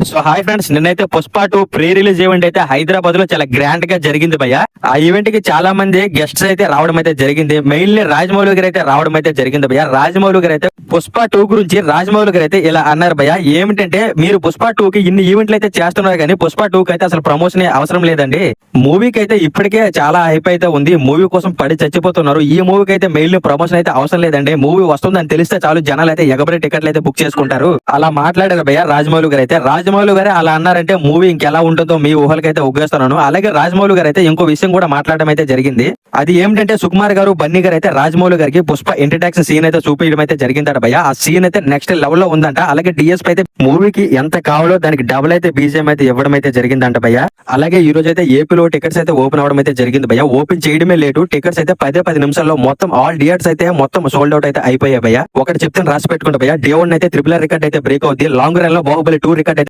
So hi friends, నిన్నైతే Pushpa 2 pre release event అయితే హైదరాబాద్ లో చాలా గ్రాండ్ గా జరిగింది భయ్య. ఆ ఈవెంట్ కి చాలా మంది గెస్ట్స్ అయితే రావడం అయితే జరిగింది. మెయిన్లీ రాజమౌళి గారు అయితే రావడం అయితే జరిగింది భయ్య. రాజమౌళి గారు అయితే పుష్ప 2 గురించి రాజమౌళి గారు అయితే ఇలా అన్నారు భయ్య. ఏమిటంటే, మీరు పుష్ప 2 కి ఇన్ని ఈవెంట్లు అయితే చేస్తున్నారు కానీ పుష్ప 2 కి అయితే అసలు ప్రమోషన్ అవసరం లేదండి. మూవీకి అయితే ఇప్పటికే చాలా హైప్ అయితే ఉంది. మూవీ కోసం పడి చచ్చిపోతున్నారు. ఈ మూవీకి అయితే మెయిన్ ప్రమోషన్ అయితే అవసరం లేదండి. మూవీ వస్తుందని తెలిస్తే చాలు జనాలు అయితే ఎగబడి టికెట్లు అయితే బుక్ చేసుకుంటారు. అలా మాట్లాడారు భయ్య రాజమౌళి గారు అయితే. రాజమౌళి గారే అలా అన్నారంటే మూవీ ఇంకెలా ఉంటుందో మీ ఊహలకైతే ఉగ్గేస్తున్నాను. అలాగే రాజమౌళి గారు అయితే ఇంకో విషయం కూడా మాట్లాడడం అయితే జరిగింది. అది ఏమిటంటే, సుకుమార్ గారు బన్నీ గారు అయితే రాజమౌళి గారికి పుష్ప ఇంట్రడక్షన్ సీన్ అయితే చూపించడం అయితే జరిగిందట భయ్య. ఆ సీన్ అయితే నెక్స్ట్ లెవెల్ లో ఉందంట. అలాగే డిఎస్పీ అయితే మూవీకి ఎంత కావాలో దానికి డబుల్ అయితే బీజిఎం అయితే ఇవ్వడం అయితే జరిగిందంట భయ్య. అలాగే ఈ రోజు అయితే ఏపీలో టికెట్స్ అయితే ఓపెన్ అవడం అయితే జరిగింది భయ్య. ఓపెన్ చేయడమే లేటు, టికెట్స్ అయితే 10 నిమిషాల్లో మొత్తం ఆల్ థియేటర్స్ అయితే మొత్తం సోల్డ్ అవుట్ అయితే అయిపోయాయి భయ్య. ఒకటి చెప్తే రాసి పెట్టుకుంటా భయ్య, డే 1 అయితే RRR రికార్డ్ అయితే బ్రేక్ అవుతుంది. లాంగ్ రన్ లో బాహుబలి 2 రికార్డ్ అయితే